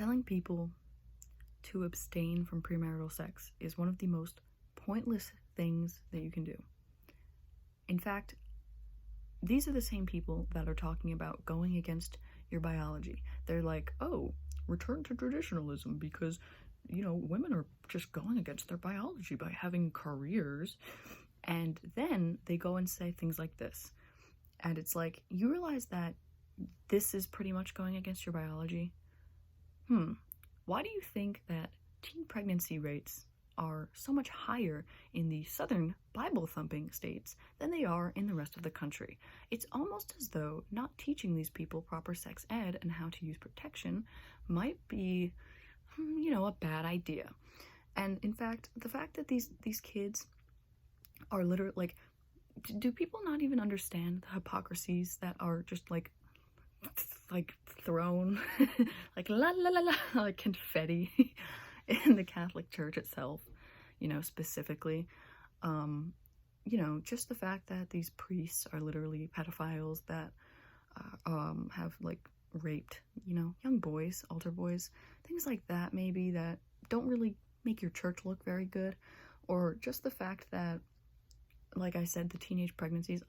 Telling people to abstain from premarital sex is one of the most pointless things that you can do. In fact, these are the same people that are talking about going against your biology. They're like, oh, return to traditionalism because, women are just going against their biology by having careers. And then they go and say things like this. And it's like, you realize that this is pretty much going against your biology? Why do you think that teen pregnancy rates are so much higher in the southern Bible-thumping states than they are in the rest of the country? It's almost as though not teaching these people proper sex ed and how to use protection might be, a bad idea. And in fact, the fact that these kids are literally, like, do people not even understand the hypocrisies that are just, like thrown, like, la la la la, like confetti in the Catholic Church itself, specifically. Just the fact that these priests are literally pedophiles that have, like, raped, young boys, altar boys, things like that, maybe, that don't really make your church look very good. Or just the fact that, like I said, the teenage pregnancies,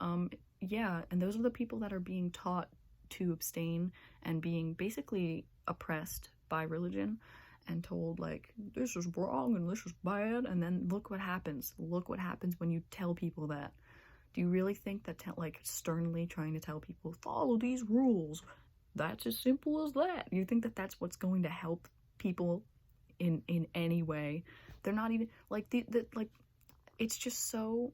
yeah, and those are the people that are being taught to abstain and being basically oppressed by religion and told, like, this is wrong and this is bad, and then look what happens. Look what happens when you tell people that. Do you really think that, sternly trying to tell people, follow these rules, that's as simple as that? You think that that's what's going to help people in any way? They're not even, like, it's just so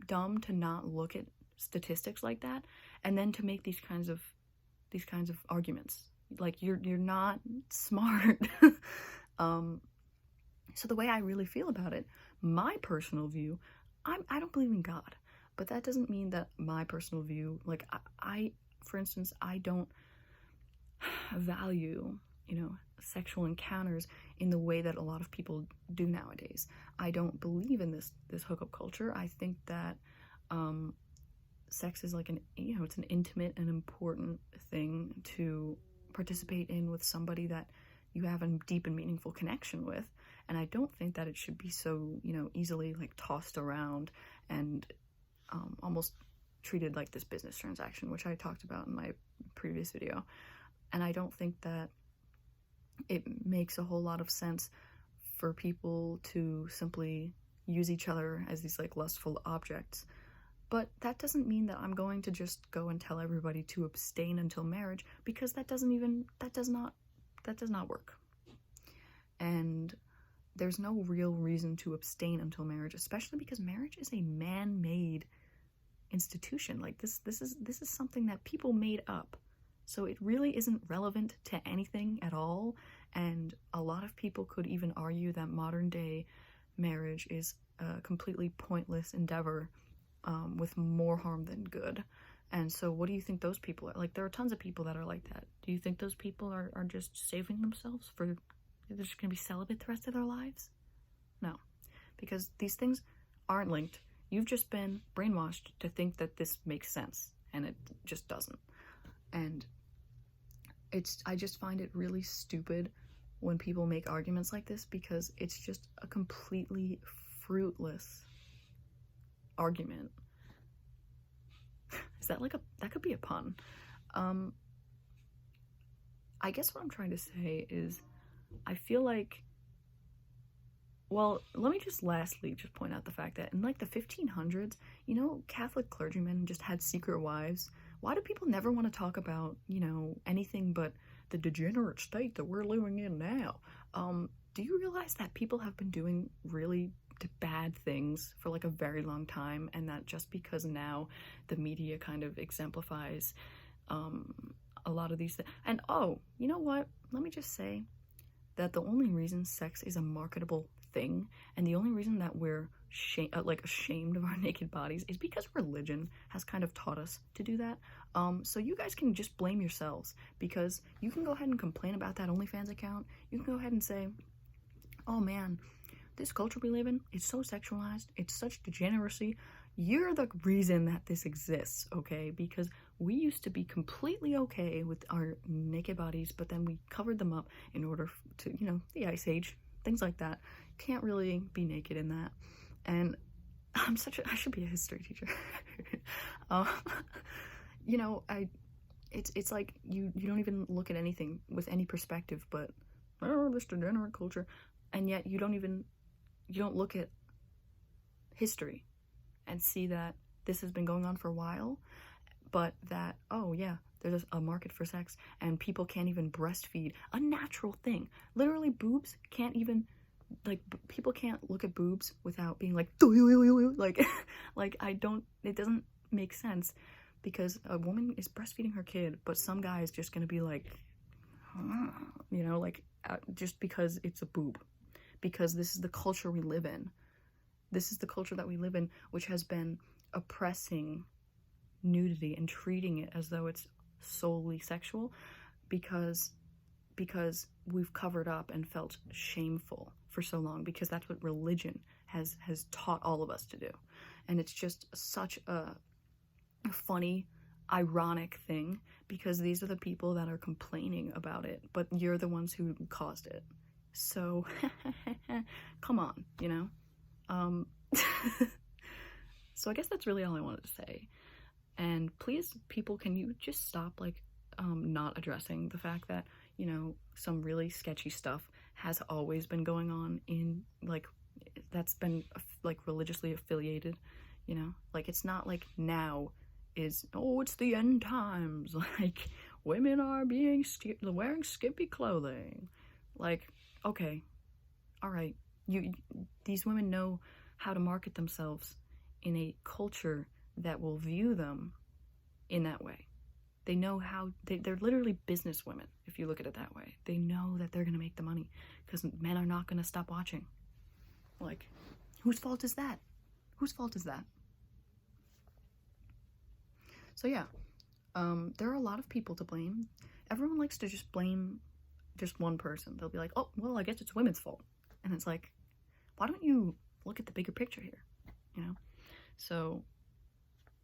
dumb to not look at statistics like that and then to make these kinds of arguments. Like, you're not smart. So the way I really feel about it, my personal view, I don't believe in God, but that doesn't mean that my personal view, like, I for instance, I don't value, sexual encounters in the way that a lot of people do nowadays. I don't believe in this hookup culture. I think that sex is like it's an intimate and important thing to participate in with somebody that you have a deep and meaningful connection with. And I don't think that it should be so, easily, like, tossed around and almost treated like this business transaction, which I talked about in my previous video. And I don't think that it makes a whole lot of sense for people to simply use each other as these, like, lustful objects. But that doesn't mean that I'm going to just go and tell everybody to abstain until marriage, because that does not work. And there's no real reason to abstain until marriage, especially because marriage is a man-made institution. Like, this is something that people made up. So it really isn't relevant to anything at all. And a lot of people could even argue that modern day marriage is a completely pointless endeavor, with more harm than good. And so what do you think those people are? Like, there are tons of people that are like that. Do you think those people are just saving themselves for, they're just going to be celibate the rest of their lives? No, because these things aren't linked. You've just been brainwashed to think that this makes sense, and it just doesn't. And I just find it really stupid when people make arguments like this, because it's just a completely fruitless argument. Is that that could be a pun. I guess what I'm trying to say is, I feel like, well, let me just lastly just point out the fact that in, like, the 1500s, Catholic clergymen just had secret wives. Why do people never want to talk about, anything but the degenerate state that we're living in now? Do you realize that people have been doing really bad things for, like, a very long time, and that just because now the media kind of exemplifies a lot of these things? And you know what? Let me just say that the only reason sex is a marketable thing, and the only reason that we're ashamed of our naked bodies, is because religion has kind of taught us to do that. So you guys can just blame yourselves, because you can go ahead and complain about that OnlyFans account. You can go ahead and say, oh man, this culture we live in, it's so sexualized, it's such degeneracy. You're the reason that this exists, okay? Because we used to be completely okay with our naked bodies, but then we covered them up in order to, you know, the Ice Age, things like that. Can't really be naked in that. And I should be a history teacher. um, you know, it's like you don't even look at anything with any perspective but, oh, this degenerate culture. And yet you don't look at history and see that this has been going on for a while, but that, oh yeah, there's a market for sex and people can't even breastfeed, a natural thing. Literally, boobs can't even, like, people can't look at boobs without being like, like, like, it doesn't make sense, because a woman is breastfeeding her kid, but some guy is just gonna be like, you know, like, just because it's a boob, because this is the culture we live in. This is the culture that we live in, which has been oppressing nudity and treating it as though it's solely sexual, because we've covered up and felt shameful for so long, because that's what religion has taught all of us to do. And it's just such a funny, ironic thing, because these are the people that are complaining about it, but you're the ones who caused it. So come on, you know. So I guess that's really all I wanted to say. And please, people, can you just stop, like, not addressing the fact that, you know, some really sketchy stuff has always been going on in, like, that's been, like, religiously affiliated, you know? Like, it's not like now is, oh, it's the end times, like, women are wearing skimpy clothing. Like, okay, all right, these women know how to market themselves in a culture that will view them in that way. They know how, they're literally business women, if you look at it that way. They know that they're going to make the money, because men are not going to stop watching. Like, whose fault is that? Whose fault is that? So yeah, there are a lot of people to blame. Everyone likes to just blame just one person. They'll be like, oh, well, I guess it's women's fault. And it's like, why don't you look at the bigger picture here, you know? So,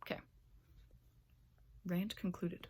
okay. Rant concluded.